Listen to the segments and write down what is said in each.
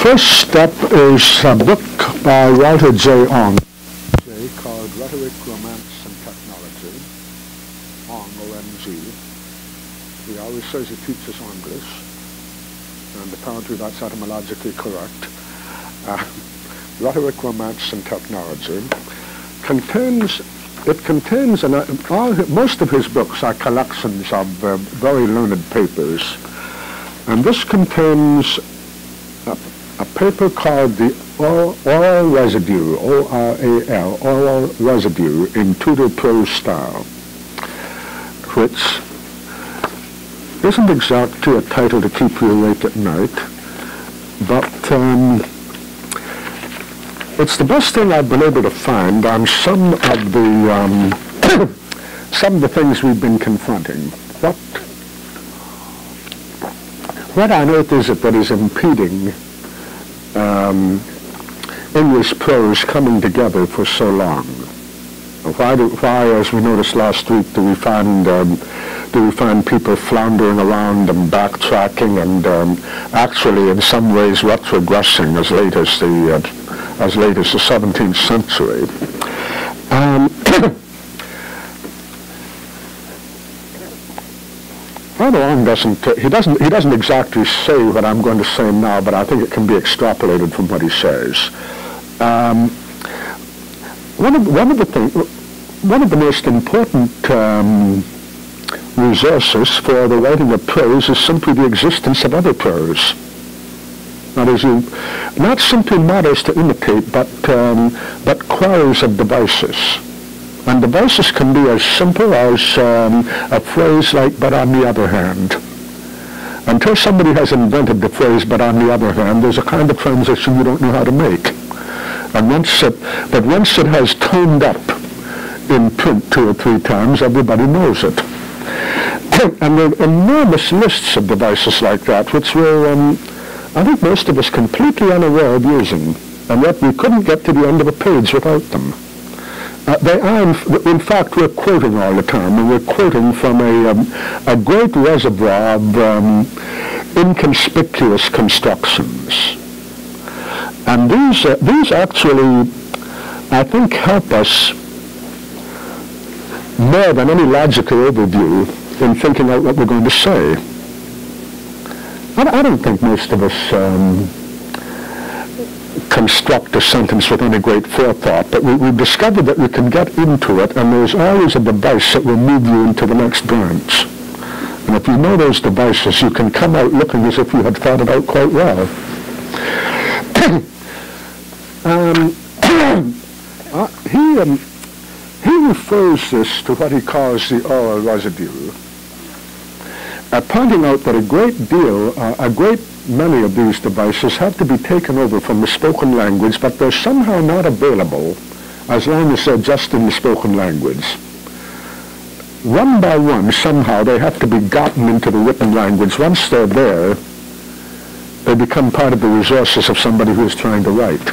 first step is a book by Walter J. Ong called Rhetoric, Romance, and Technology. Ong, O-N-G. He always says he teaches English, and apparently that's etymologically correct. Rhetoric, Romance, and Technology contains, most of his books are collections of very learned papers, and this contains a paper called the Oral Residue, O-R-A-L, Oral Residue in Tudor Prose Style, which isn't exactly a title to keep you awake at night, but it's the best thing I've been able to find on some of the things we've been confronting. What on earth is it that is impeding English prose coming together for so long? Why, as we noticed last week, do we find people floundering around and backtracking and actually, in some ways, retrogressing as late as the 17th century? Ong doesn't exactly say what I'm going to say now, but I think it can be extrapolated from what he says. One of the most important resources for the writing of prose is simply the existence of other prose. That is, not simply matters to imitate, but queries of devices. And devices can be as simple as a phrase like, but on the other hand. Until somebody has invented the phrase, but on the other hand, there's a kind of transition you don't know how to make. And once it has toned up in print 2 or 3 times, everybody knows it. And there are enormous lists of devices like that, which we're, I think most of us completely unaware of using, and yet we couldn't get to the end of a page without them. They are, in fact, we're quoting all the time, and we're quoting from a great reservoir of inconspicuous constructions. And these actually, I think, help us more than any logical overview in thinking out what we're going to say. I don't think most of us construct a sentence with any great forethought, but we've discovered that we can get into it, and there's always a device that will move you into the next branch. And if you know those devices, you can come out looking as if you had thought it out quite well. He refers this to what he calls the oral residue, pointing out that a great many of these devices have to be taken over from the spoken language, but they're somehow not available as long as they're just in the spoken language. One by one, somehow, they have to be gotten into the written language. Once they're there, they become part of the resources of somebody who is trying to write.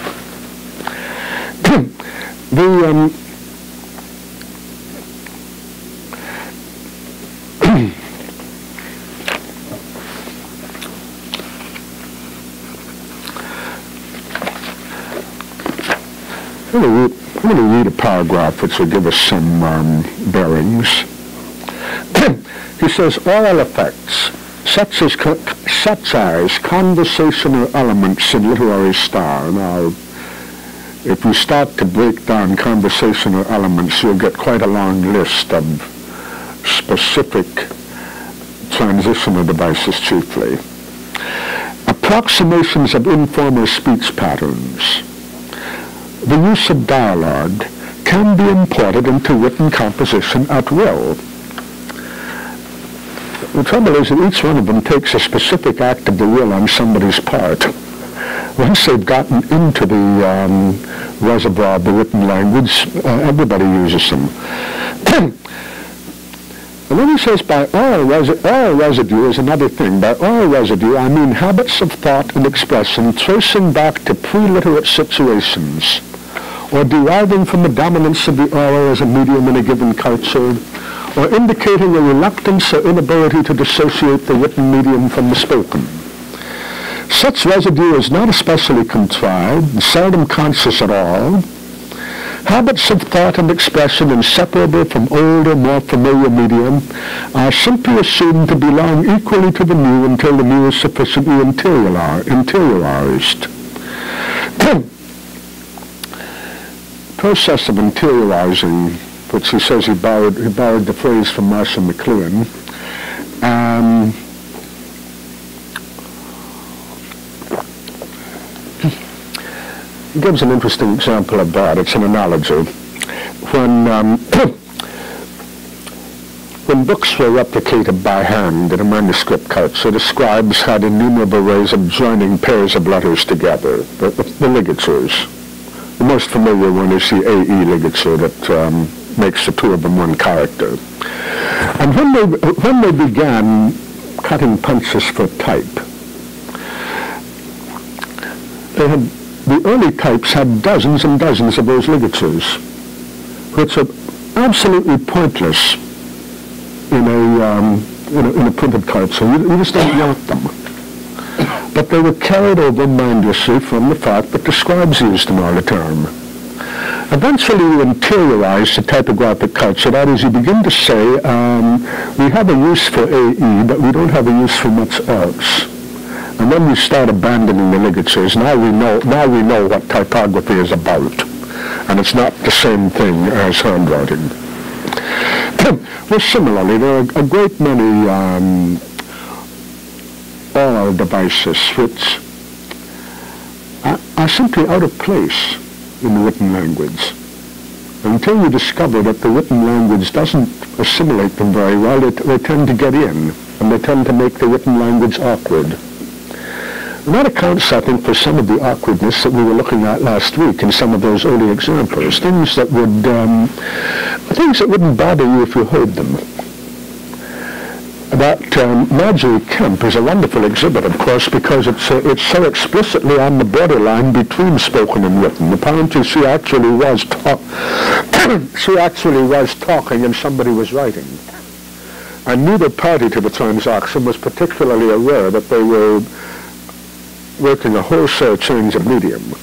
I'm going to read a paragraph which will give us some bearings. He says, oral effects, such as conversational elements in literary style. Now, if you start to break down conversational elements, you'll get quite a long list of specific transitional devices chiefly. Approximations of informal speech patterns. The use of dialogue can be imported into written composition at will. The trouble is that each one of them takes a specific act of the will on somebody's part. Once they've gotten into the reservoir of the written language, everybody uses them. And then he says, by oral residue is another thing. By oral residue, I mean habits of thought and expression tracing back to pre-literate situations, or deriving from the dominance of the oral as a medium in a given culture, or indicating a reluctance or inability to dissociate the written medium from the spoken. Such residue is not especially contrived, seldom conscious at all. Habits of thought and expression inseparable from older, more familiar medium are simply assumed to belong equally to the new until the new is sufficiently interiorized. Process of interiorizing, which he says he borrowed the phrase from Marshall McLuhan. He gives an interesting example of that. It's an analogy. When books were replicated by hand in a manuscript culture, the scribes had innumerable ways of joining pairs of letters together, the ligatures. The most familiar one is the AE ligature that makes the two of them one character. And when they began cutting punches for type, the early types had dozens and dozens of those ligatures, which are absolutely pointless in a printed culture. You just don't want them. But they were carried over mindlessly from the fact that the scribes used them all the time. Eventually you interiorize the typographic culture. That is, you begin to say, we have a use for AE, but we don't have a use for much else. And then we start abandoning the ligatures. Now we know what typography is about. And it's not the same thing as handwriting. Well, similarly, there are a great many oral devices which are simply out of place in the written language. Until you discover that the written language doesn't assimilate them very well, they tend to get in, and they tend to make the written language awkward. And that accounts, I think, for some of the awkwardness that we were looking at last week in some of those early examples, things that wouldn't bother you if you heard them. That Marjorie Kemp is a wonderful exhibit, of course, because it's so explicitly on the borderline between spoken and written. Apparently, she actually was talking and somebody was writing. And neither party to the transaction was particularly aware that they were working a wholesale change of medium.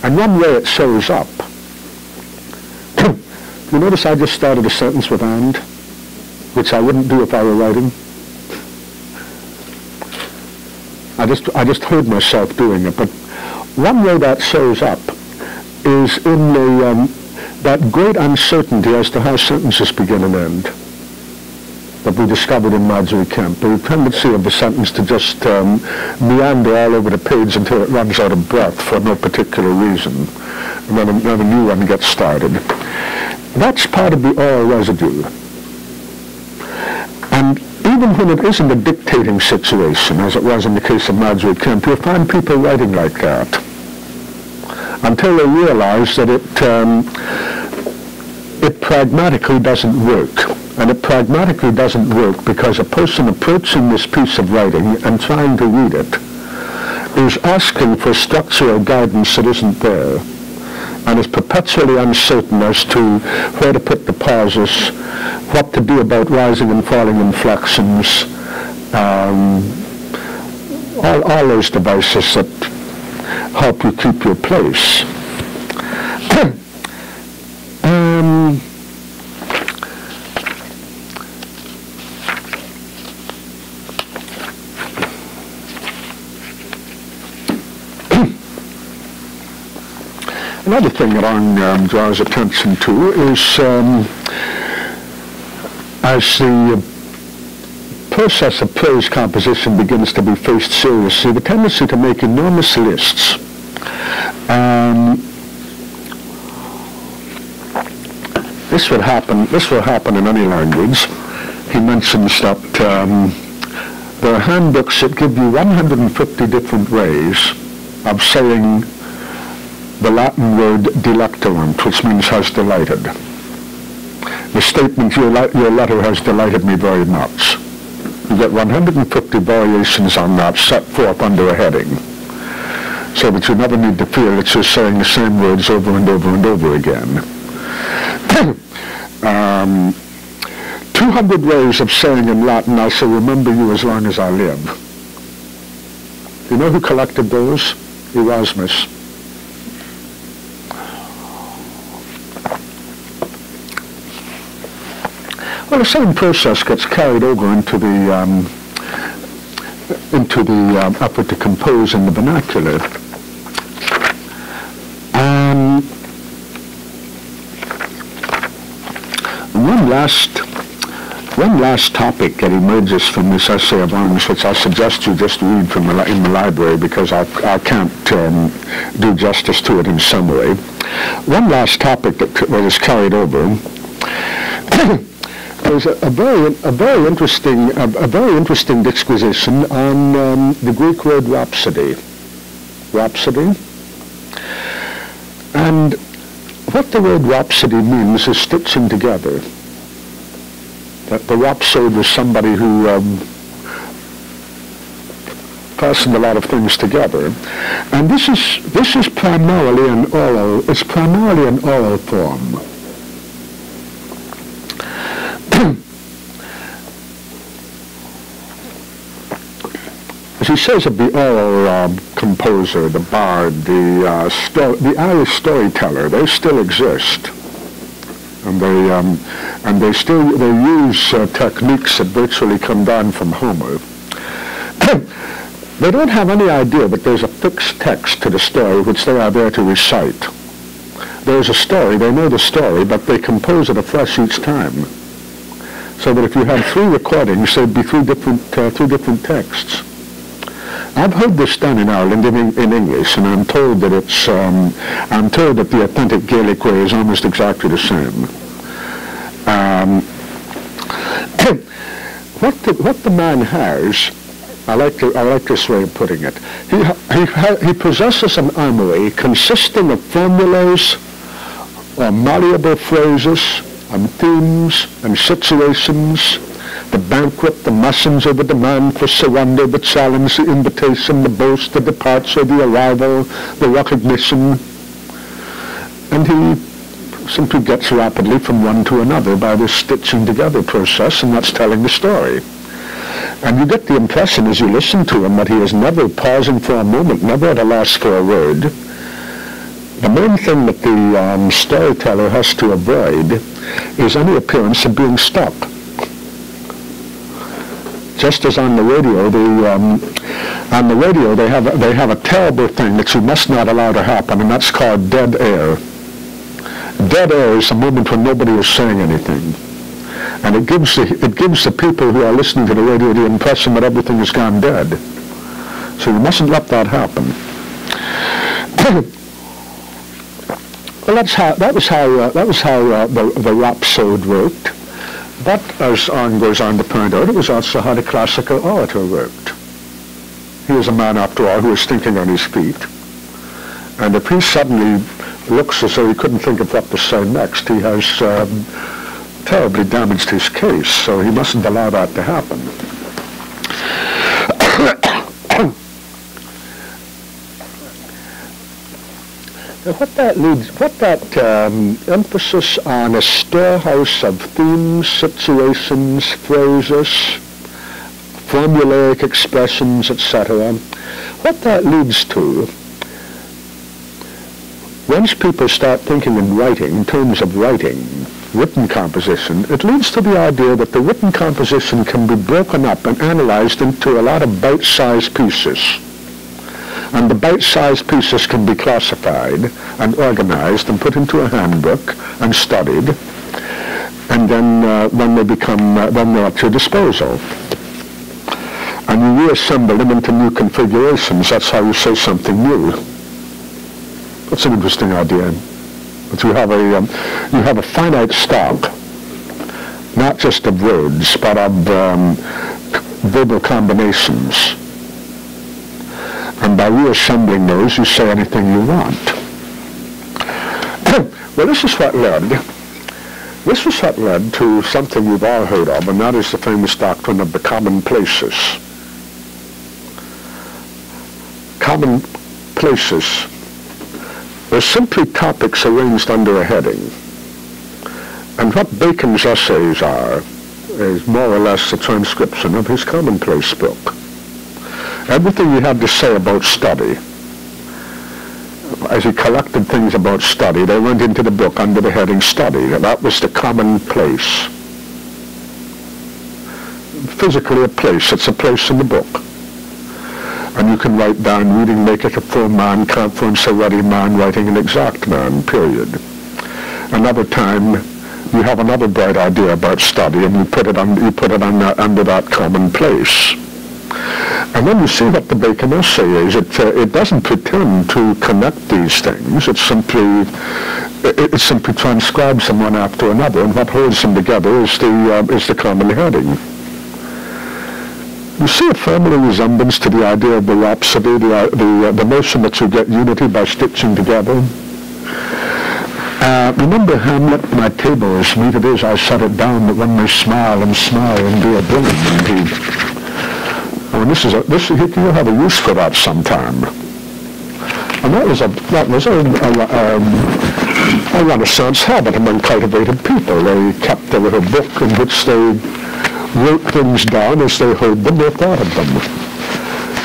And one way it shows up, you notice I just started a sentence with "and," which I wouldn't do if I were writing. I just heard myself doing it. But one way that shows up is in that great uncertainty as to how sentences begin and end that we discovered in Marjorie Kemp. The tendency of the sentence to just meander all over the page until it runs out of breath for no particular reason, and then a new one gets started. That's part of the oral residue. And even when it isn't a dictating situation, as it was in the case of Marjorie Kemp, you'll find people writing like that until they realize that it pragmatically doesn't work. And it pragmatically doesn't work because a person approaching this piece of writing and trying to read it is asking for structural guidance that isn't there, and is perpetually uncertain as to where to put the pauses, what to do about rising and falling inflections, all those devices that help you keep your place. Another thing that Arne draws attention to is as the process of prose composition begins to be faced seriously, the tendency to make enormous lists. This will happen in any language. He mentions that there are handbooks that give you 150 different ways of saying the Latin word delectorant, which means has delighted. The statement, your letter has delighted me very much. You get 150 variations on that set forth under a heading, so that you never need to feel that you're saying the same words over and over and over again. 200 ways of saying in Latin, I shall remember you as long as I live. Do you know who collected those? Erasmus. Well, the same process gets carried over into the effort to compose in the vernacular. One last topic that emerges from this essay of Arms, which I suggest you just read from in the library because I can't do justice to it in summary. One last topic that is carried over is a very interesting disquisition on the Greek word rhapsody. Rhapsody. And what the word rhapsody means is stitching together. That the rhapsode was somebody who fastened a lot of things together, and this is primarily an oral. It's primarily an oral form. As he says of the oral composer, the bard, the Irish storyteller, they still exist. And they use techniques that virtually come down from Homer. They don't have any idea that there's a fixed text to the story which they are there to recite. There's a story, they know the story, but they compose it afresh each time. So that if you had 3 recordings, there'd be 3 different texts. I've heard this done in Ireland in English, and I'm told that the authentic Gaelic way is almost exactly the same. What the man has, I like this way of putting it. He possesses an armory consisting of formulas, or malleable phrases, and themes and situations. The banquet, the messenger, the demand for surrender, the challenge, the invitation, the boast, the departure, the arrival, the recognition. And he simply gets rapidly from one to another by this stitching together process, and that's telling the story. And you get the impression as you listen to him that he is never pausing for a moment, never at a loss for a word. The main thing that the storyteller has to avoid is any appearance of being stuck. Just as on the radio, they have a terrible thing that you must not allow to happen, and that's called dead air. Dead air is a moment when nobody is saying anything, and it gives the people who are listening to the radio the impression that everything has gone dead. So you mustn't let that happen. Well, that was how the rhapsode worked. But as Arne goes on to point out, it was also how the classical orator worked. He was a man, after all, who was thinking on his feet. And if he suddenly looks as though he couldn't think of what to say next, he has terribly damaged his case, so he mustn't allow that to happen. What that emphasis on a storehouse of themes, situations, phrases, formulaic expressions, etc., what that leads to, once people start thinking in terms of writing, written composition, it leads to the idea that the written composition can be broken up and analyzed into a lot of bite-sized pieces. And the bite-sized pieces can be classified and organized and put into a handbook and studied, and then when they're at your disposal. And you reassemble them into new configurations. That's how you say something new. That's an interesting idea. But you have a finite stock, not just of words, but of verbal combinations. And by reassembling those, you say anything you want. Well, this is what led to something you've all heard of, and that is the famous doctrine of the commonplaces. Commonplaces are simply topics arranged under a heading. And what Bacon's essays are is more or less a transcription of his Commonplace book. Everything he had to say about study, as he collected things about study, they went into the book under the heading Study. That was the Commonplace. Physically a place. It's a place in the book. And you can write down, reading maketh a full man, conference a ready man, writing an exact man, period. Another time, you have another bright idea about study, and you put it under that Commonplace. And then you see what the Bacon essay is. It doesn't pretend to connect these things. It simply transcribes them one after another, and what holds them together is the common heading. You see a family resemblance to the idea of the Rhapsody, the notion that you get unity by stitching together. Remember Hamlet, my table is meat it is, I set it down that one may smile and be a villain indeed. I mean, you'll have a use for that sometime. And that was a Renaissance habit among cultivated people. They kept a little book in which they wrote things down as they heard them or thought of them.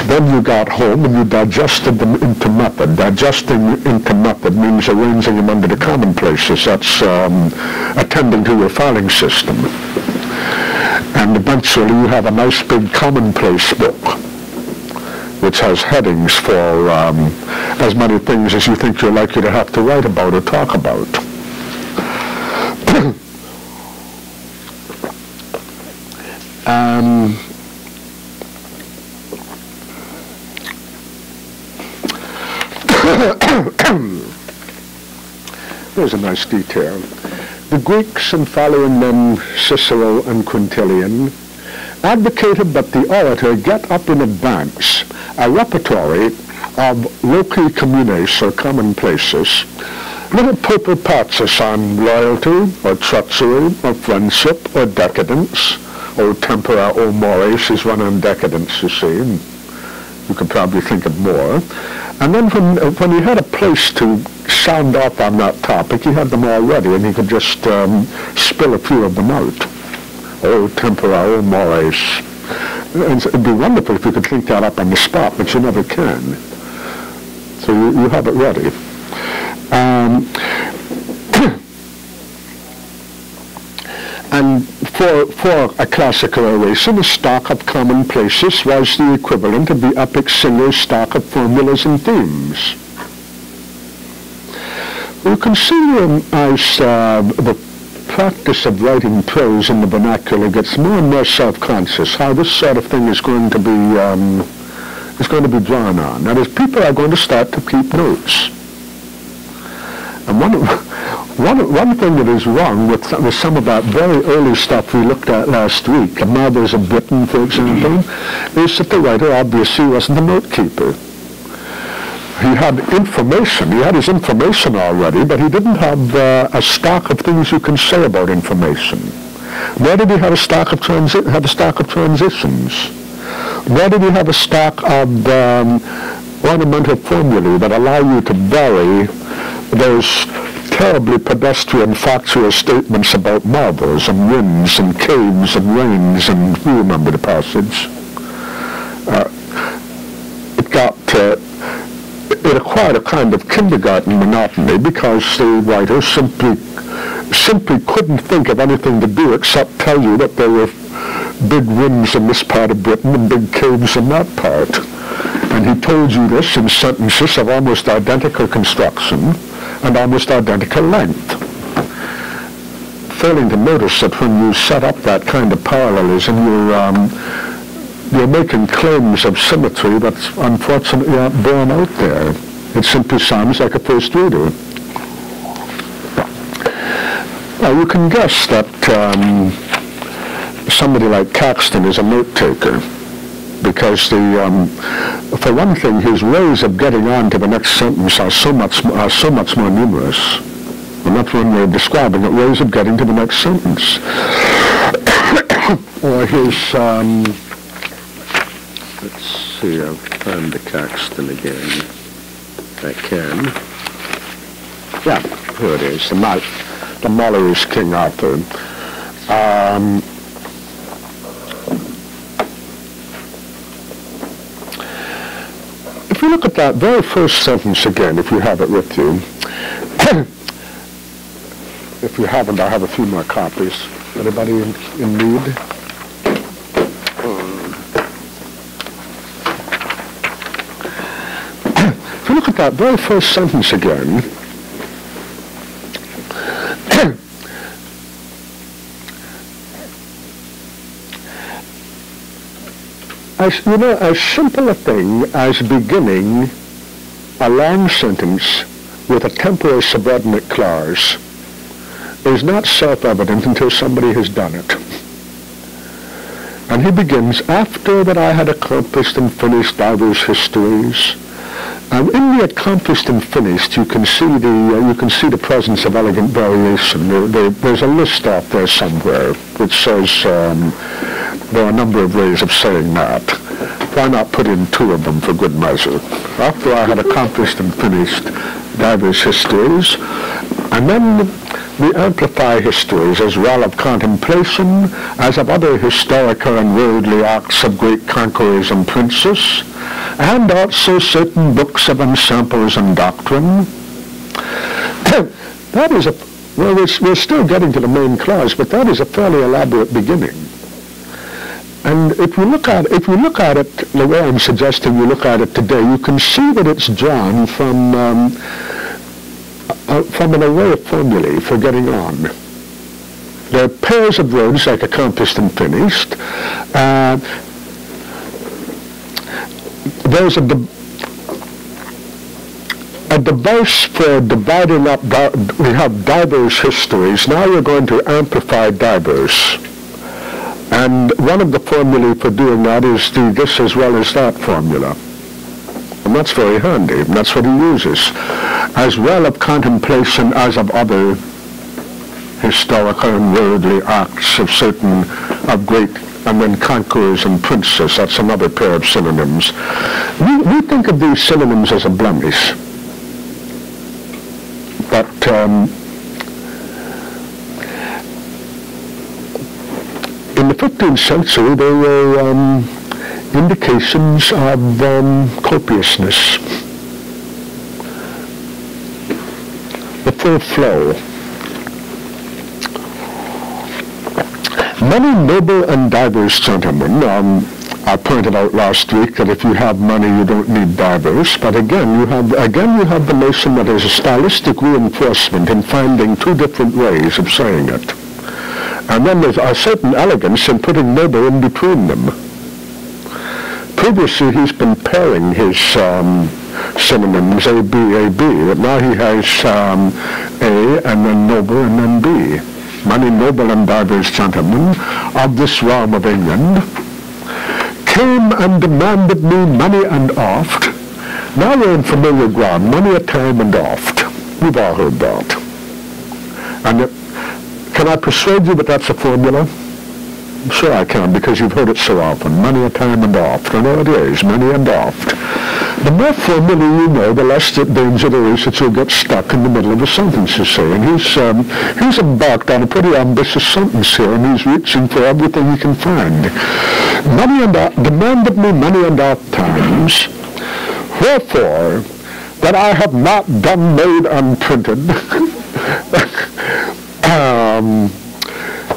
Then you got home and you digested them into method. Digesting into method means arranging them under the commonplaces. That's attending to your filing system. And eventually you have a nice big commonplace book, which has headings for as many things as you think you're likely to have to write about or talk about. There's a nice detail. The Greeks, and following them Cicero and Quintilian, advocated that the orator get up in advance a repertory of loci communes, or commonplaces, little purple patches on loyalty, or treachery, or friendship, or decadence. O tempora, o mores is one on decadence, you see. You could probably think of more. And then when he had a place to sound off on that topic, he had them all ready, and he could just spill a few of them out. O tempora, o mores. It'd be wonderful if you could think that up on the spot, but you never can. So you have it ready. And for a classical oration, a stock of commonplaces was the equivalent of the epic singer's stock of formulas and themes. You can see as the practice of writing prose in the vernacular gets more and more self-conscious, how this sort of thing is going to be drawn on. That is, people are going to start to keep notes. And one thing that is wrong with some of that very early stuff we looked at last week, the Marbles of Britain, for example, is that the writer obviously wasn't a note keeper. He had information, he had his information already, but he didn't have a stock of things you can say about information. Nor did he have a stock of transitions. Nor did he have a stock of ornamental formulae that allow you to vary those terribly pedestrian factual statements about marbles and winds and caves and rains, and you remember the passage. It acquired a kind of kindergarten monotony because the writer simply couldn't think of anything to do except tell you that there were big winds in this part of Britain and big caves in that part. And he told you this in sentences of almost identical construction and almost identical length. Failing to notice that when you set up that kind of parallelism, you're making claims of symmetry that's unfortunately aren't borne out there. It simply sounds like a first reader. Now you can guess that somebody like Caxton is a note taker, because for one thing, his ways of getting on to the next sentence are so much more numerous. And that's one way of describing it, ways of getting to the next sentence. Or his, let's see, I'll find the Caxton again. I can. Yeah, here it is, the Malory's King Arthur. if you look at that very first sentence again, if you have it with you, if you haven't, I have a few more copies. Anybody in need? If you look at that very first sentence again, as simple a thing as beginning a long sentence with a temporary subordinate clause is not self-evident until somebody has done it. And he begins, after that I had accomplished and finished divers histories. And in the accomplished and finished, you can see the presence of elegant variation. There's a list out there somewhere which says there are a number of ways of saying that. Why not put in two of them for good measure? After I had accomplished and finished divers histories, and then we amplify histories as well of contemplation as of other historical and worldly acts of great conquerors and princes, and also certain books of ensamples and doctrine. That is we're still getting to the main clause, but that is a fairly elaborate beginning. And if you look at it the way I'm suggesting you look at it today, you can see that it's drawn from an array of formulae for getting on. There are pairs of words like accomplished and finished. There's a device for dividing up. We have divers histories. Now we're going to amplify divers. And one of the formulae for doing that is the this as well as that formula. And that's very handy, and that's what he uses. As well of contemplation as of other historical and worldly acts of certain, of great, and then conquerors and princes. That's another pair of synonyms. We think of these synonyms as a blemish. But in the 15th century, there were indications of copiousness, the full flow. Many noble and divers gentlemen, I pointed out last week that if you have money, you don't need divers. But again, you have the notion that there's a stylistic reinforcement in finding two different ways of saying it. And then there's a certain elegance in putting noble in between them. Previously, he's been pairing his synonyms A, B, A, B. But now he has A, and then noble, and then B. Many noble and divers gentlemen of this realm of England came and demanded me many and oft. Now we're in familiar ground, many a time and oft. We've all heard that. And can I persuade you that that's a formula? Sure I can, because you've heard it so often. Many a time and oft. I know it is, many and oft. The more formula you know, the less danger there is that you'll get stuck in the middle of a sentence, you see. And he's embarked on a pretty ambitious sentence here, and he's reaching for everything he can find. Many and oft, demanded me many and oft times, wherefore, that I have not done, made, and printed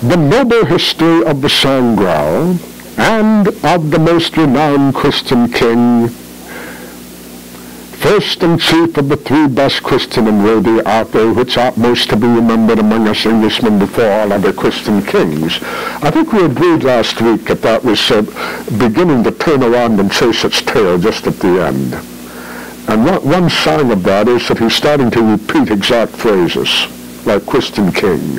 the noble history of the Sangreal, and of the most renowned Christian king, first and chief of the three best Christian and worthy Arthur, which ought most to be remembered among us Englishmen before all other Christian kings. I think we agreed last week that was beginning to turn around and chase its tail just at the end. And one sign of that is that he's starting to repeat exact phrases, like Christian king.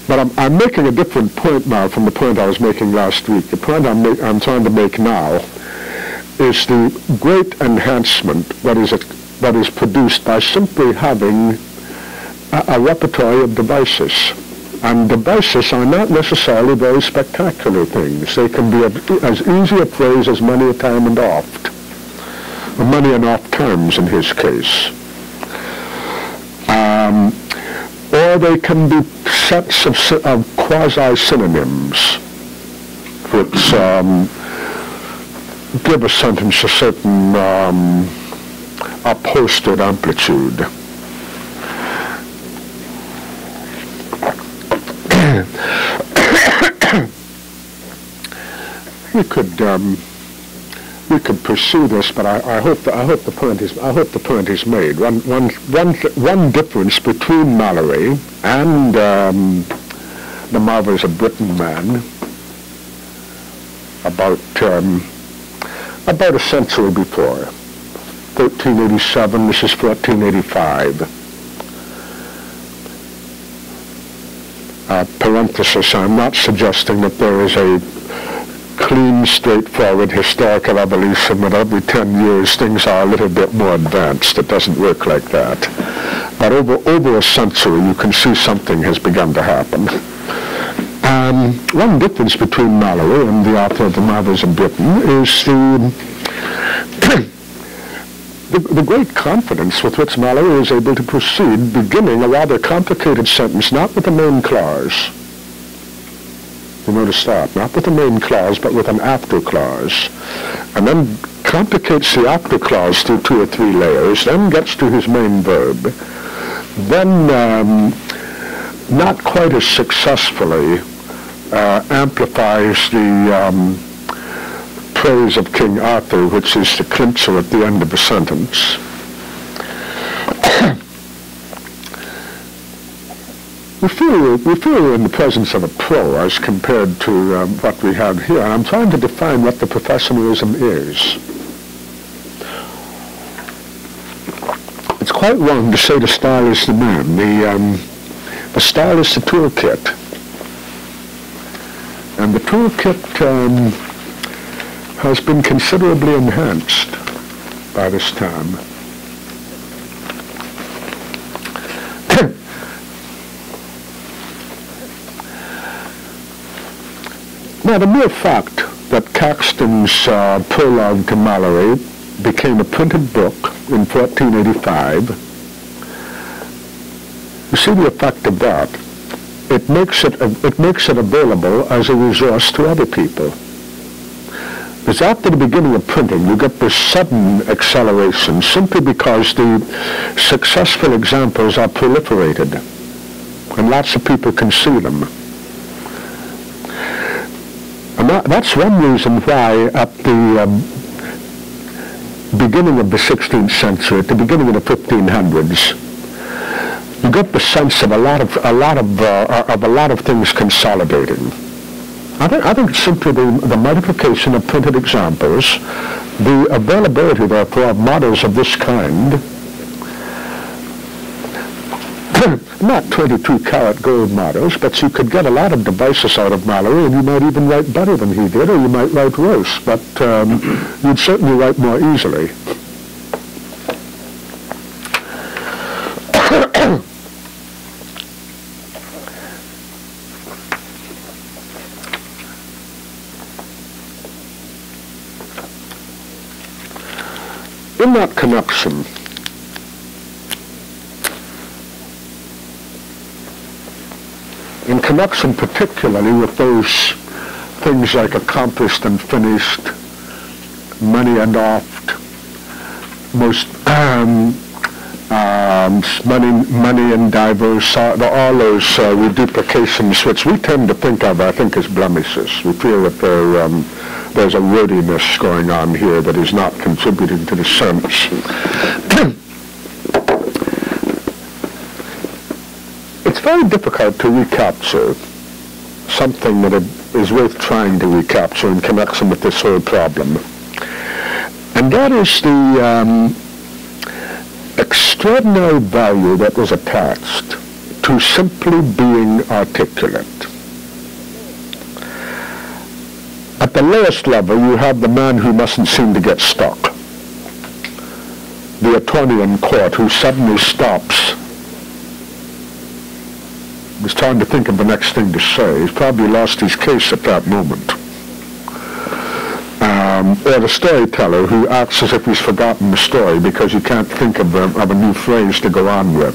But I'm making a different point now from the point I was making last week. The point I'm trying to make now is the great enhancement that is produced by simply having a repertory of devices. And devices are not necessarily very spectacular things. They can be as easy a phrase as many a time and oft, or many and oft times in his case. Or they can be sets of quasi-synonyms, which give a sentence a certain upholstered amplitude. We could pursue this, but I hope the point is made. One difference between Malory and the Marvels of Britain man about a century before, 1387. This is 1485. Parenthesis, I'm not suggesting that there is a clean, straightforward historical evolution that every 10 years things are a little bit more advanced. It doesn't work like that. But over a century you can see something has begun to happen. One difference between Malory and the author of the Marvels of Britain is the great confidence with which Malory is able to proceed, beginning a rather complicated sentence, not with the main clause. You notice that, not with the main clause, but with an after clause, and then complicates the after clause through 2 or 3 layers, then gets to his main verb, then not quite as successfully amplifies the praise of King Arthur, which is the clincher at the end of the sentence. We feel we're in the presence of a prose compared to what we have here. And I'm trying to define what the professionalism is. It's quite wrong to say the style is the man. The style is the toolkit. And the toolkit has been considerably enhanced by this time. Now, the mere fact that Caxton's prologue to Malory became a printed book in 1485, you see the effect of that. It makes it available as a resource to other people. Because after the beginning of printing, you get this sudden acceleration simply because the successful examples are proliferated, and lots of people can see them. And that's one reason why at the beginning of the 16th century, at the beginning of the 1500s, you get the sense of a lot of things consolidating. I think it's simply the multiplication of printed examples, the availability, therefore, of models of this kind. Not 22-karat gold models, but you could get a lot of devices out of Malory, and you might even write better than he did, or you might write worse, but you'd certainly write more easily. In that connection, in connection particularly with those things like accomplished and finished, many and oft, most many and diverse, all those reduplications which we tend to think of, I think, as blemishes. We feel that there's a wordiness going on here that is not contributing to the sense. It's very difficult to recapture something that is worth trying to recapture in connection with this whole problem. And that is the extraordinary value that was attached to simply being articulate. At the lowest level, you have the man who mustn't seem to get stuck. The attorney in court who suddenly stops. He's trying to think of the next thing to say. He's probably lost his case at that moment. Or the storyteller who acts as if he's forgotten the story because you can't think of a new phrase to go on with.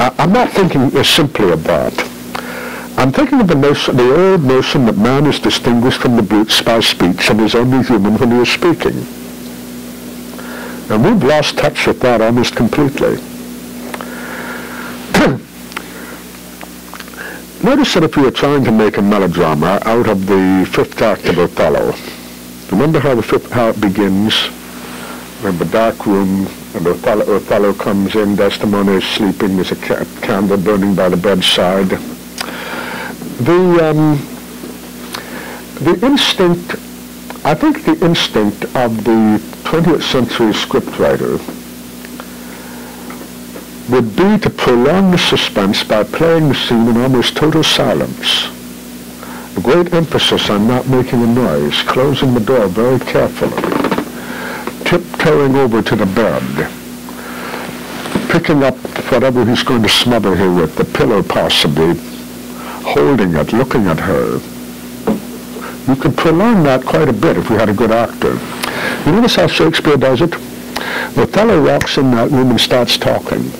I'm not thinking simply of that. I'm thinking of the old notion that man is distinguished from the brutes by speech and is only human when he is speaking. And we've lost touch with that almost completely. Notice that if you were trying to make a melodrama out of the fifth act of Othello, remember how it begins? In the dark room, and Othello comes in, Desdemona is sleeping, there's a candle burning by the bedside. The instinct, I think the instinct of the 20th century scriptwriter would be to prolong the suspense by playing the scene in almost total silence. A great emphasis on not making a noise, closing the door very carefully, tiptoeing over to the bed, picking up whatever he's going to smother her with, the pillow possibly, holding it, looking at her. You could prolong that quite a bit if we had a good actor. You notice how Shakespeare does it? Othello walks in that room and starts talking.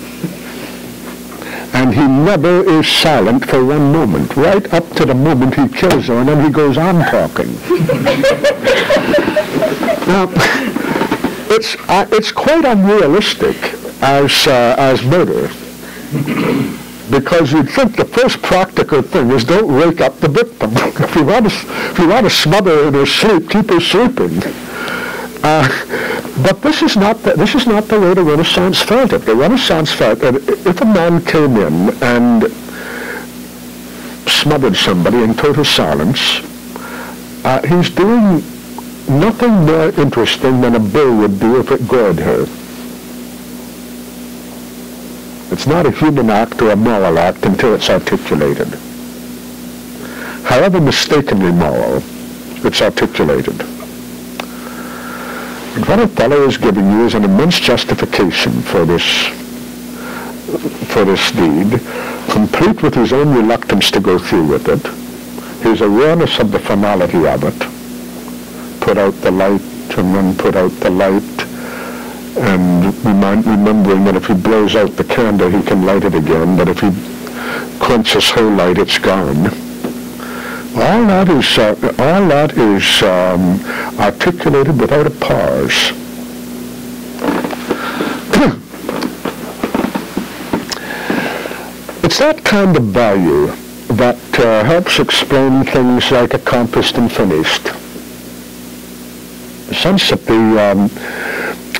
And he never is silent for one moment, right up to the moment he kills her, and then he goes on talking. Now, it's quite unrealistic as murder, because you'd think the first practical thing is don't wake up the victim. If you want to smother her in her sleep, keep her sleeping. But this is not the way the Renaissance felt it. The Renaissance felt that if a man came in and smothered somebody in total silence, he's doing nothing more interesting than a bull would do if it gored her. It's not a human act or a moral act until it's articulated. However mistakenly moral, it's articulated. And what Othello is giving you is an immense justification for this deed, complete with his own reluctance to go through with it, his awareness of the finality of it, put out the light and then put out the light, and remembering that if he blows out the candle he can light it again, but if he quenches her light it's gone. All that is articulated without a pause. It's that kind of value that helps explain things like accomplished and finished. The sense that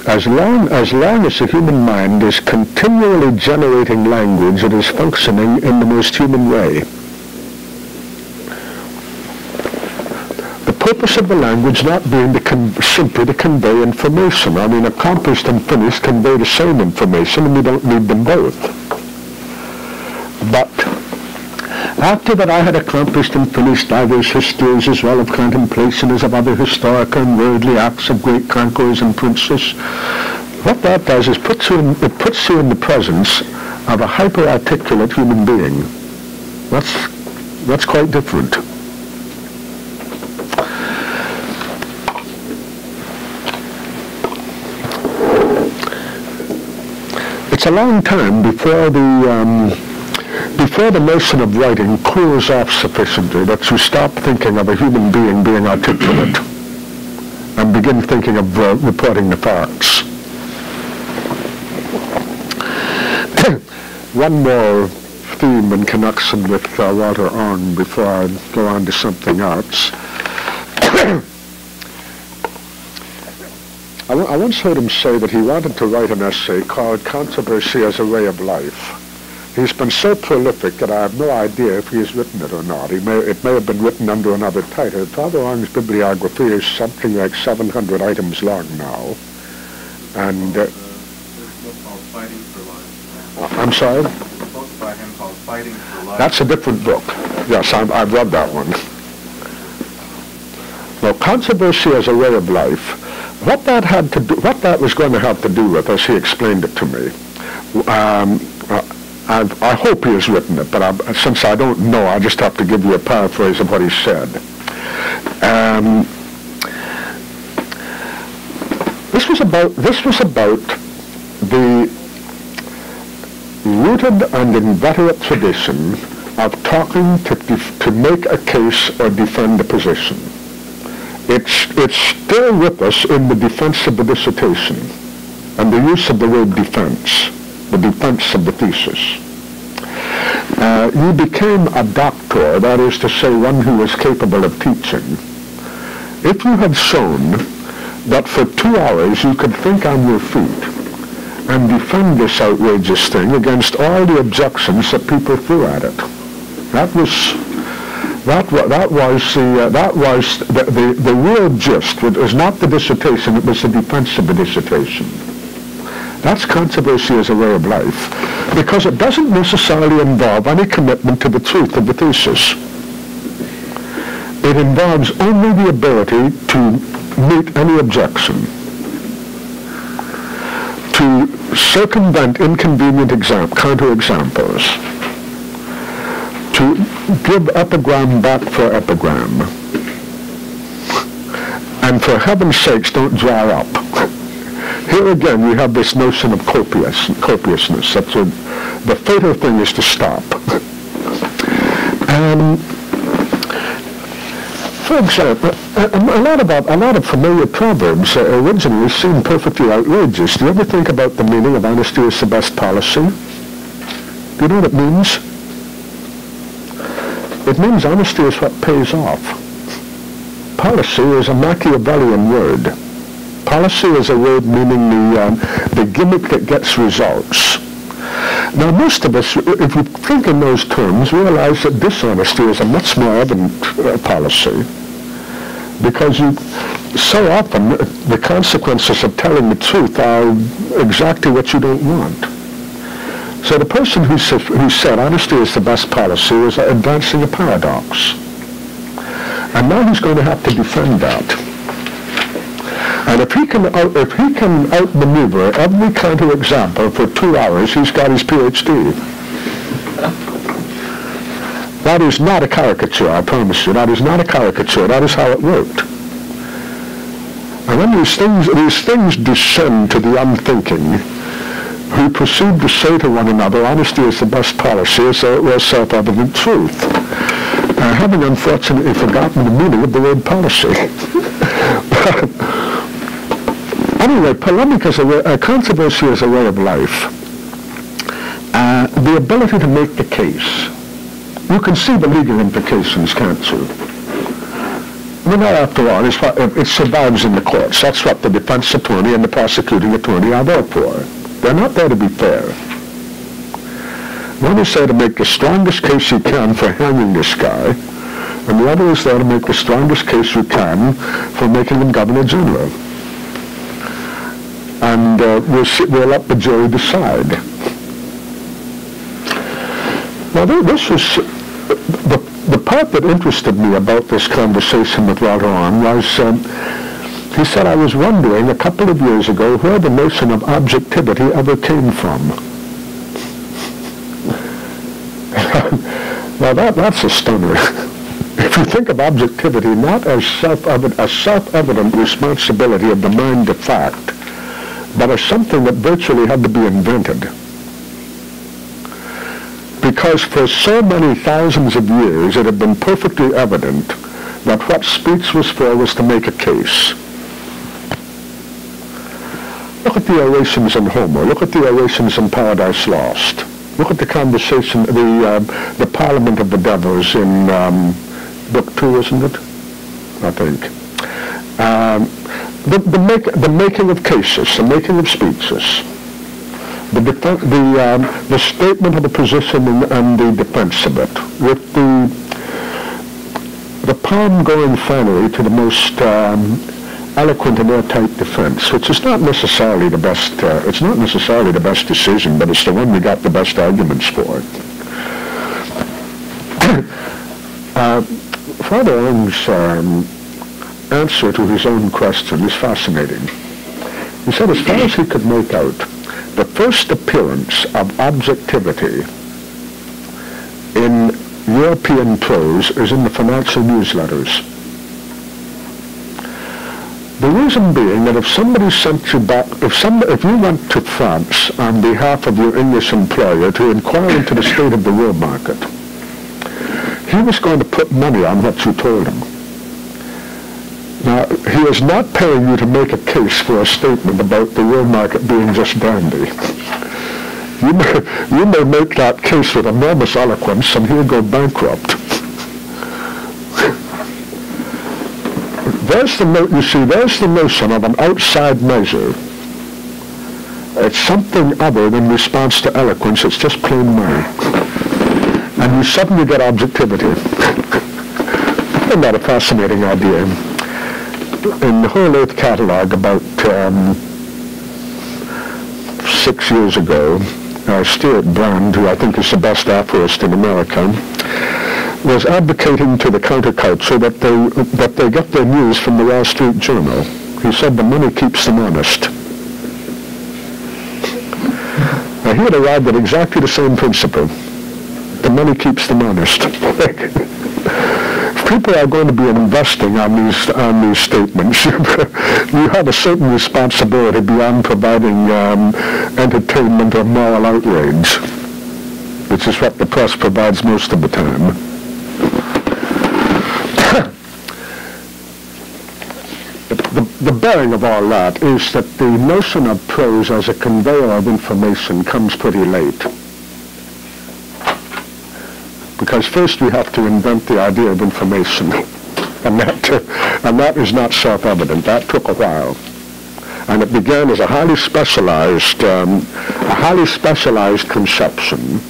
as long as the human mind is continually generating language, it is functioning in the most human way. The purpose of the language not being simply to convey information. I mean, accomplished and finished convey the same information, and we don't need them both. But after that I had accomplished and finished divers histories as well of contemplation as of other historical and worldly acts of great conquerors and princes, what that does is it puts you in the presence of a hyper-articulate human being. That's quite different. It's a long time before the notion of writing cools off sufficiently that you stop thinking of a human being articulate and begin thinking of reporting the facts. One more theme in connection with Walter Arne before I go on to something else. I once heard him say that he wanted to write an essay called Controversy as a Ray of Life. He's been so prolific that I have no idea if he has written it or not. It may have been written under another title. Father Arne's bibliography is something like 700 items long now. And there's a book called Fighting for Life. I'm sorry? There's a book by him called Fighting for Life. That's a different book. Yes, I've read that one. Well, Controversy as a Ray of Life, what that was going to have to do with, as he explained it to me, I hope he has written it, but since I don't know, I just have to give you a paraphrase of what he said. This was about the rooted and inveterate tradition of talking to make a case or defend a position. It's still with us in the defense of the dissertation and the use of the word defense, the defense of the thesis. You became a doctor, that is to say one who was capable of teaching, if you had shown that for 2 hours you could think on your feet and defend this outrageous thing against all the objections that people threw at it. That was the real gist. It was not the dissertation, it was the defense of the dissertation. That's controversy as a way of life, because it doesn't necessarily involve any commitment to the truth of the thesis. It involves only the ability to meet any objection, to circumvent inconvenient counterexamples, to give epigram back for epigram, and for heaven's sakes don't dry up. Here again we have this notion of copiousness. The fatal thing is to stop. For example, a lot of familiar proverbs originally seem perfectly outrageous. Do you ever think about the meaning of honesty is the best policy? Do you know what it means? It means honesty is what pays off. Policy is a Machiavellian word. Policy is a word meaning the gimmick that gets results. Now most of us, if we think in those terms, realize that dishonesty is a much more evident policy, because so often the consequences of telling the truth are exactly what you don't want. So the person who said honesty is the best policy is advancing a paradox. And now he's going to have to defend that. And if he can outmaneuver every counterexample for 2 hours, he's got his PhD. That is not a caricature, I promise you. That is not a caricature. That is how it worked. And when these things descend to the unthinking, who proceed to say to one another, honesty is the best policy, as though it were self-evident truth, having unfortunately forgotten the meaning of the word policy. Anyway, polemic is controversy is a way of life. The ability to make the case. You can see the legal implications, can't you? I mean, that after all, it survives in the courts. That's what the defense attorney and the prosecuting attorney are there for. They're not there to be fair. One is there to make the strongest case you can for hanging this guy, and the other is there to make the strongest case you can for making him Governor General. And we'll let the jury decide. Now, this was the part that interested me about this conversation with Walter on was he said, I was wondering a couple of years ago where the notion of objectivity ever came from. Now that's a stunner. If you think of objectivity not as a self-evident responsibility of the mind to fact, but as something that virtually had to be invented. Because for so many thousands of years it had been perfectly evident that what speech was for was to make a case. Look at the orations in Homer. Look at the orations in Paradise Lost. Look at the conversation, the Parliament of the Devils in Book 2, isn't it? I think. The making of cases, the making of speeches, the statement of the position and the defense of it, with the palm going finally to the most eloquent and airtight defense, which is not necessarily the best. It's not necessarily the best decision, but it's the one we got the best arguments for. Father Ong's answer to his own question is fascinating. He said, as far as he could make out, the first appearance of objectivity in European prose is in the financial newsletters. The reason being that if somebody sent you back, if you went to France on behalf of your English employer to inquire into the state of the war market, he was going to put money on what you told him. Now, he is not paying you to make a case for a statement about the world market being just dandy. You may make that case with enormous eloquence and he'll go bankrupt. There's the notion of an outside measure. It's something other than response to eloquence. It's just plain money. And you suddenly get objectivity. Isn't that a fascinating idea? In the Whole Earth Catalog about 6 years ago, Stuart Brand, who I think is the best aphorist in America, was advocating to the counterculture that they get their news from the Wall Street Journal. He said the money keeps them honest. Now, he had arrived at exactly the same principle. The money keeps them honest. If people are going to be investing on these statements, you have a certain responsibility beyond providing entertainment or moral outrage, which is what the press provides most of the time. The bearing of all that is that the notion of prose as a conveyor of information comes pretty late. Because first we have to invent the idea of information, and that is not self-evident. That took a while, and it began as a highly specialized conception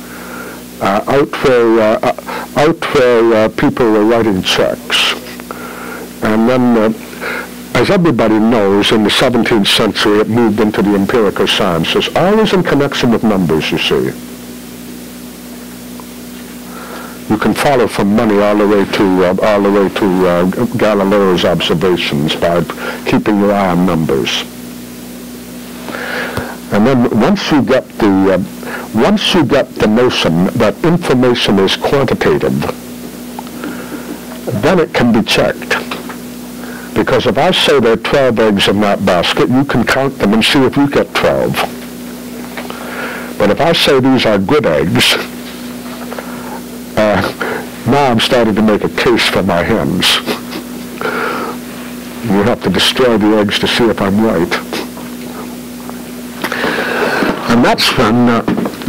out where people were writing checks, and then. As everybody knows, in the 17th century it moved into the empirical sciences, always in connection with numbers, you see. You can follow from money all the way to Galileo's observations by keeping your eye on numbers. And then once you get the notion that information is quantitative, then it can be checked. Because if I say there are 12 eggs in that basket, you can count them and see if you get 12. But if I say these are good eggs, now I'm starting to make a case for my hens. You have to destroy the eggs to see if I'm right. And that's when,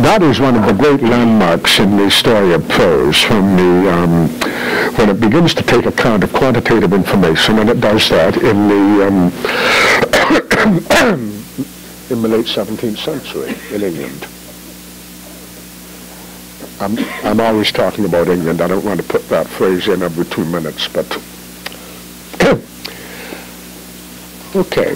that is one of the great landmarks in the story of prose, when it begins to take account of quantitative information, and it does that in the late 17th century in England. I'm always talking about England. I don't want to put that phrase in every 2 minutes, but okay.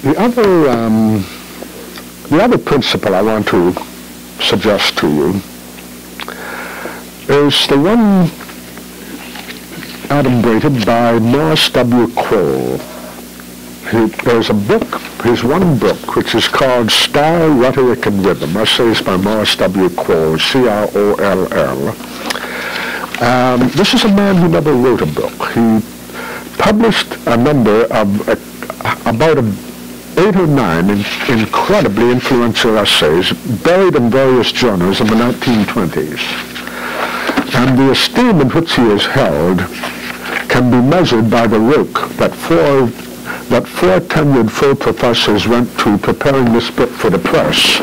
The other principle I want to suggest to you is the one adumbrated by Morris W. Kroll. There's a book, his one book, which is called Style, Rhetoric, and Rhythm, essays by Morris W. Kroll, C-R-O-L-L. This is a man who never wrote a book. He published a number of, about 8 or 9 incredibly influential essays buried in various journals in the 1920s. And the esteem in which he is held can be measured by the work that four tenured full professors went to preparing this book for the press,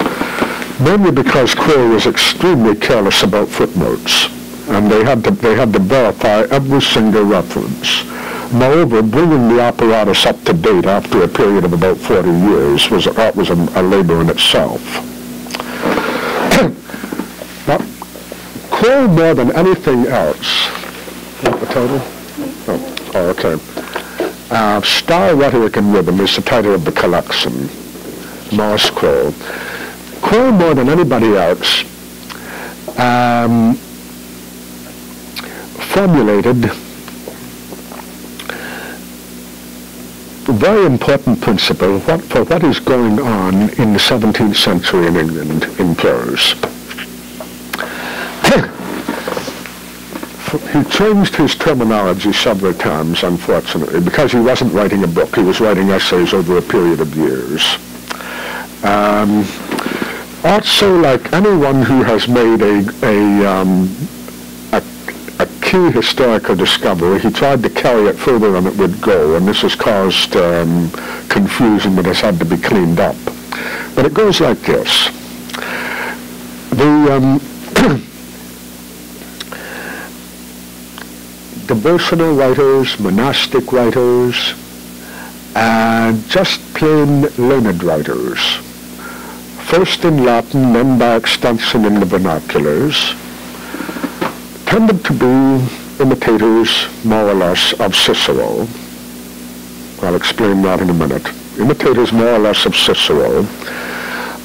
mainly because Kroll was extremely careless about footnotes, and they had to verify every single reference. Moreover, bringing the apparatus up to date after a period of about 40 years was a labor in itself. Now, Kroll, more than anything else, what the total? Oh, okay. Style, Rhetoric, and Rhythm is the title of the collection, Morris Kroll. Kroll, more than anybody else, formulated a very important principle for what is going on in the 17th century in England in prose. He changed his terminology several times, unfortunately, because he wasn't writing a book. He was writing essays over a period of years. Also, like anyone who has made a key historical discovery, he tried to carry it further than it would go, and this has caused confusion that has had to be cleaned up. But it goes like this. The devotional writers, monastic writers, and just plain learned writers, first in Latin, then by extension in the vernaculars, tended to be imitators, more or less, of Cicero. I'll explain that in a minute. Imitators, more or less, of Cicero,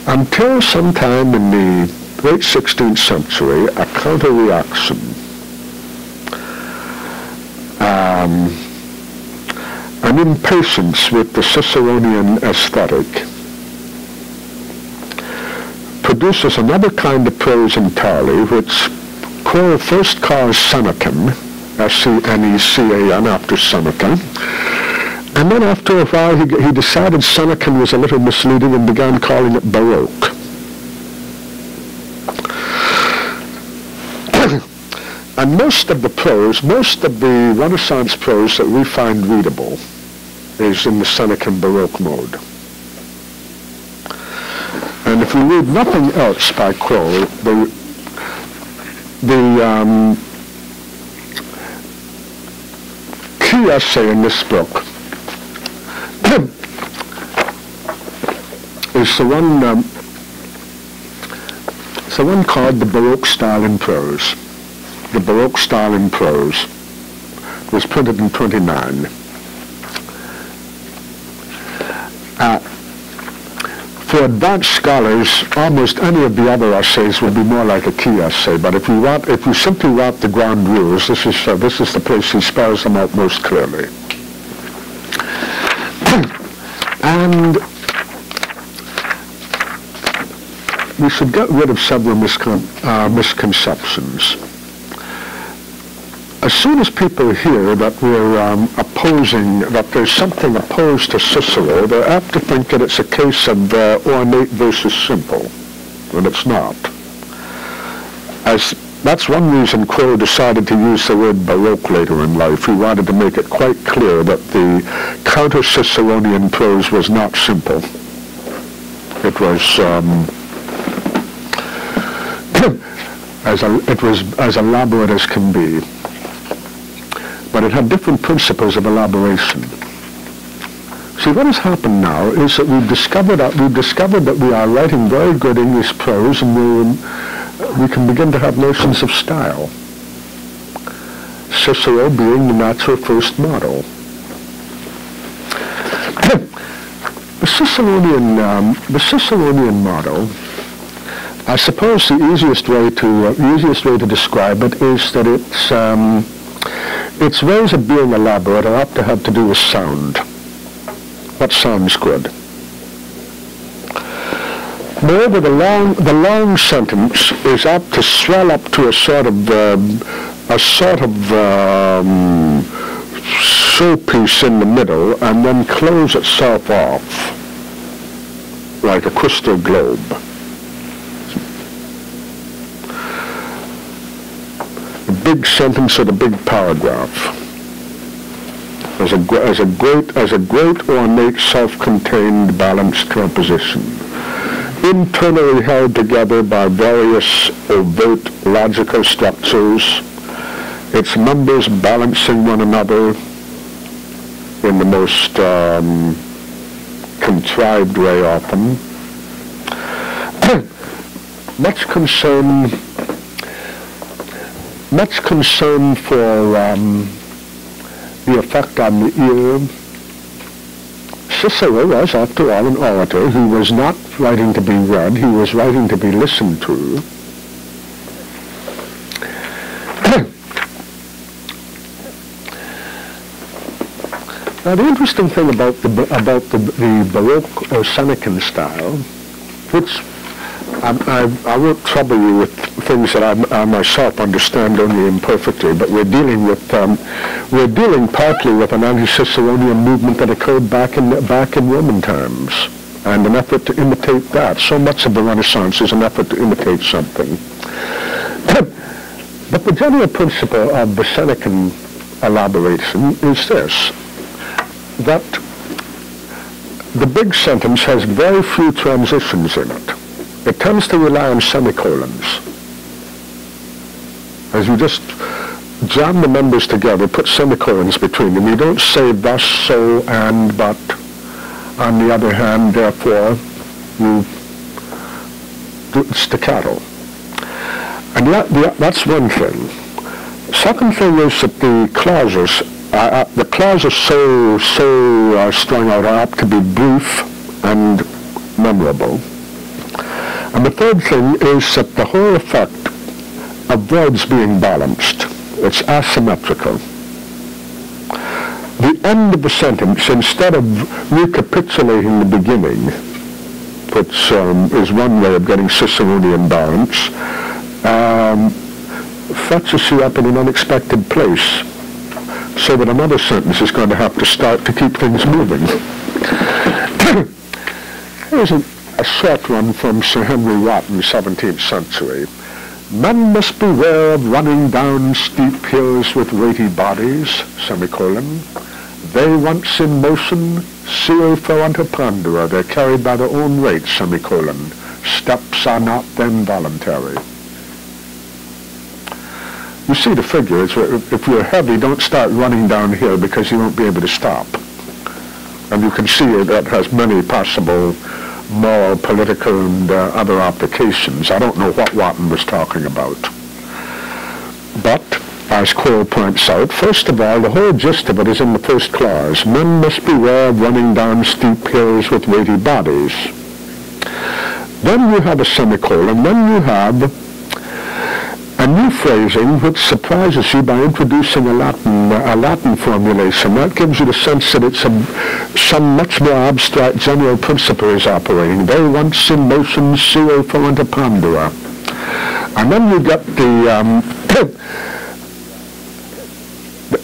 until sometime in the late 16th century, a counter-reaction. An impatience with the Ciceronian aesthetic produces another kind of prose entirely, which Quirrell first calls Senecan, S-C-N-E-C-A-N, after Seneca. And then after a while he decided Senecan was a little misleading and began calling it Baroque. And most of the Renaissance prose that we find readable is in the Senecan Baroque mode. And if we read nothing else by Quirrell, the key essay in this book is the one called The Baroque Style in Prose. The Baroque Style in Prose was printed in 29. For advanced scholars, almost any of the other essays would be more like a key essay. But if you simply want the ground rules, this is the place he spells them out most clearly. And we should get rid of several misconceptions. As soon as people hear that we're opposing, that there's something opposed to Cicero, they're apt to think that it's a case of ornate versus simple, and it's not. That's one reason Quirrell decided to use the word Baroque later in life. He wanted to make it quite clear that the counter-Ciceronian prose was not simple. It was as elaborate as can be. But it had different principles of elaboration. See, what has happened now is that we've discovered that we are writing very good English prose, and we can begin to have notions of style. Cicero being the natural first model. The Ciceronian model, I suppose the easiest way to describe it is that its ways of being elaborate are apt to have to do with sound. What sounds good? Moreover, the long sentence is apt to swell up to a sort of showpiece in the middle, and then close itself off like a crystal globe. Big sentence or the big paragraph as a great ornate self-contained balanced composition, internally held together by various overt logical structures, its members balancing one another in the most contrived way often. Much concern for the effect on the ear. Cicero was, after all, an orator. He was not writing to be read. He was writing to be listened to. Now, the interesting thing about the Baroque or Senecan style, which I won't trouble you with things that I myself understand only imperfectly, but we're dealing partly with an anti-Ciceronian movement that occurred back in Roman times. and an effort to imitate that. So much of the Renaissance is an effort to imitate something. But the general principle of the Senecan elaboration is this, that the big sentence has very few transitions in it. It tends to rely on semicolons. As you just jam the members together, put semicolons between them. You don't say thus, so, and, but. On the other hand, therefore, you do it staccato. And that's one thing. Second thing is that the clauses so strung out are apt to be brief and memorable. And the third thing is that the whole effect of verbs being balanced, it's asymmetrical. The end of the sentence, instead of recapitulating the beginning, which is one way of getting Ciceronian balance, fetches you up in an unexpected place, so that another sentence is going to have to start to keep things moving. Here's a short one from Sir Henry Wotton, 17th century. Men must beware of running down steep hills with weighty bodies, semicolon. They once in motion, seal unto ponderer. They're carried by their own weight, semicolon. Steps are not then voluntary. You see the figure. If you're heavy, don't start running down here because you won't be able to stop. And you can see that has many possible moral, political, and other applications. I don't know what Wotton was talking about. But, as Quirrell points out, first of all, the whole gist of it is in the first clause. Men must beware of running down steep hills with weighty bodies. Then you have a semicolon. Then you have a new phrasing which surprises you by introducing a Latin formulation. That gives you the sense that it's some much more abstract general principle is operating. They once in motion, seal unto ponderer. And then you get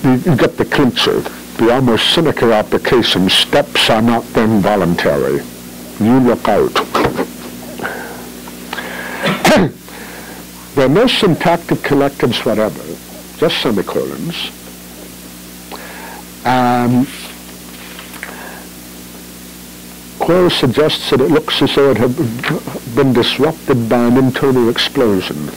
you get the clincher, the almost cynical application. Steps are not then voluntary. You look out. There are no syntactic collectives whatever, just semicolons. Quirrell suggests that it looks as though it had been disrupted by an internal explosion.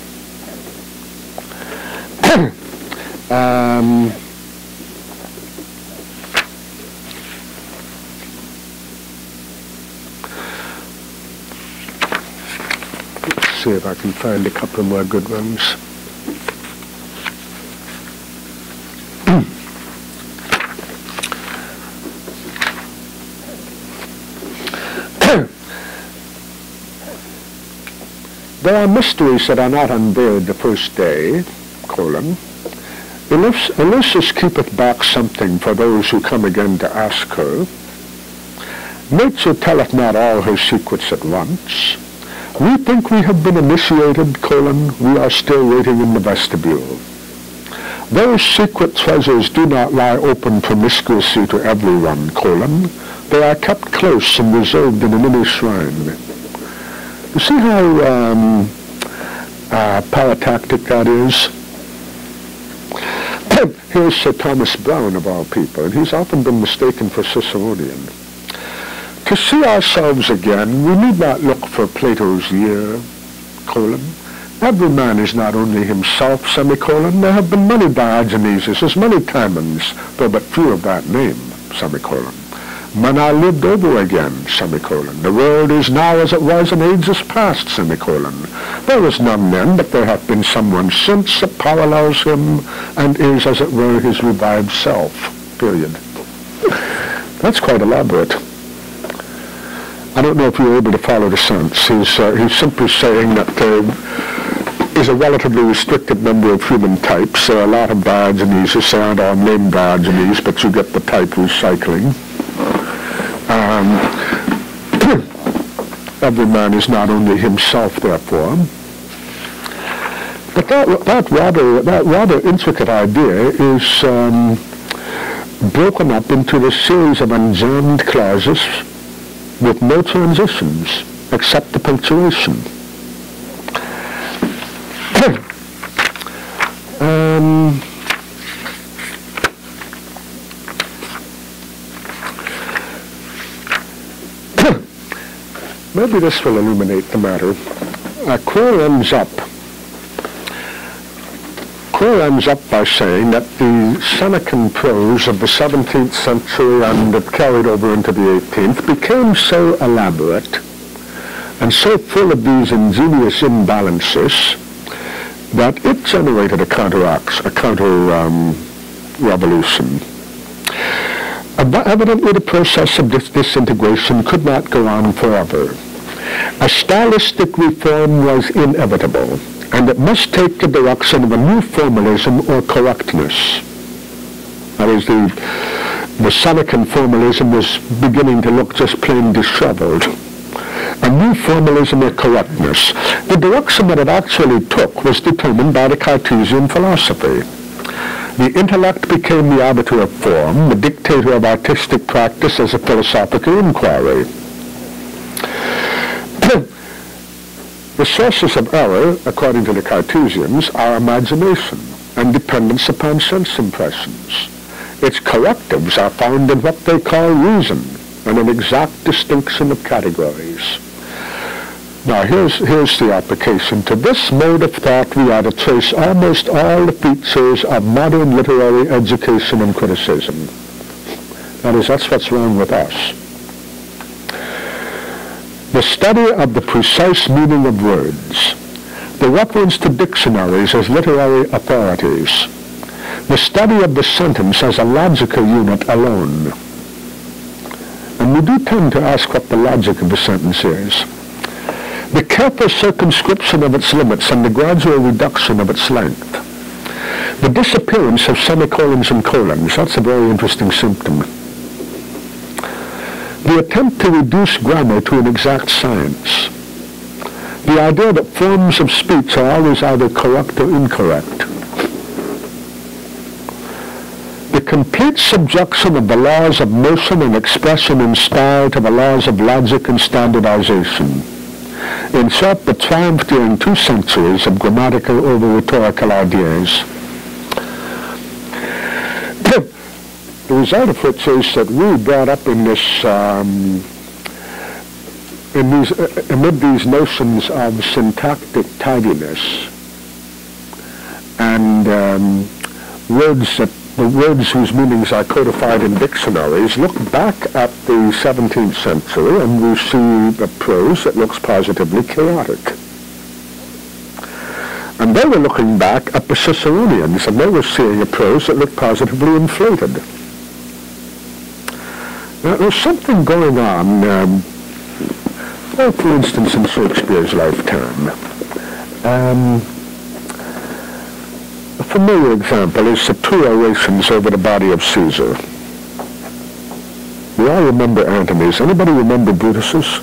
See if I can find a couple more good ones. There are mysteries that are not unveiled the first day, colon. Ulysses keepeth back something for those who come again to ask her. Nature telleth not all her secrets at once. We think we have been initiated, colon, we are still waiting in the vestibule. Those secret treasures do not lie open promiscuously to everyone, colon. They are kept close and reserved in an inner shrine. You see how paratactic that is? Here's Sir Thomas Browne, of all people, and he's often been mistaken for Ciceronian. To see ourselves again, we need not look for Plato's year, colon. Every man is not only himself, semicolon. There have been many Diogeneses, as many Timons, though but few of that name, semicolon. Men are lived over again, semicolon. The world is now as it was in ages past, semicolon. There was none then, but there hath been someone since that parallels him and is, as it were, his revived self, period. That's quite elaborate. I don't know if you're able to follow the sense. He's simply saying that there is a relatively restricted number of human types. There are a lot of Diogeneses. They aren't all named Diogenes, but you get the type recycling. Every man is not only himself, therefore. But that rather intricate idea is broken up into a series of unjammed clauses, with no transitions except the punctuation. Maybe this will illuminate the matter. Quare ends up by saying that the Senecan prose of the 17th century and it carried over into the 18th became so elaborate and so full of these ingenious imbalances that it generated a counter-revolution. But evidently the process of this disintegration could not go on forever. A stylistic reform was inevitable, and it must take the direction of a new formalism or correctness. That is, the Senecan formalism was beginning to look just plain disheveled. A new formalism or correctness. The direction that it actually took was determined by the Cartesian philosophy. The intellect became the arbiter of form, the dictator of artistic practice as a philosophical inquiry. The sources of error, according to the Cartesians, are imagination and dependence upon sense impressions. Its correctives are found in what they call reason and an exact distinction of categories. Now here's the application. To this mode of thought we are to trace almost all the features of modern literary education and criticism. That is, that's what's wrong with us. The study of the precise meaning of words, the reference to dictionaries as literary authorities, the study of the sentence as a logical unit alone. And we do tend to ask what the logic of the sentence is. The careful circumscription of its limits and the gradual reduction of its length. The disappearance of semicolons and colons, that's a very interesting symptom. The attempt to reduce grammar to an exact science. The idea that forms of speech are always either correct or incorrect. The complete subjection of the laws of motion and expression and style to the laws of logic and standardization. In short, the triumph during 2 centuries of grammatical over rhetorical ideas. The result of which is that we brought up in this, amid these notions of syntactic tidiness and the words whose meanings are codified in dictionaries, look back at the 17th century and we see a prose that looks positively chaotic. And they were looking back at the Ciceronians and they were seeing a prose that looked positively inflated. Now, there's something going on, for instance, in Shakespeare's lifetime. A familiar example is the 2 orations over the body of Caesar. We all remember Antony's. Anybody remember Brutus's?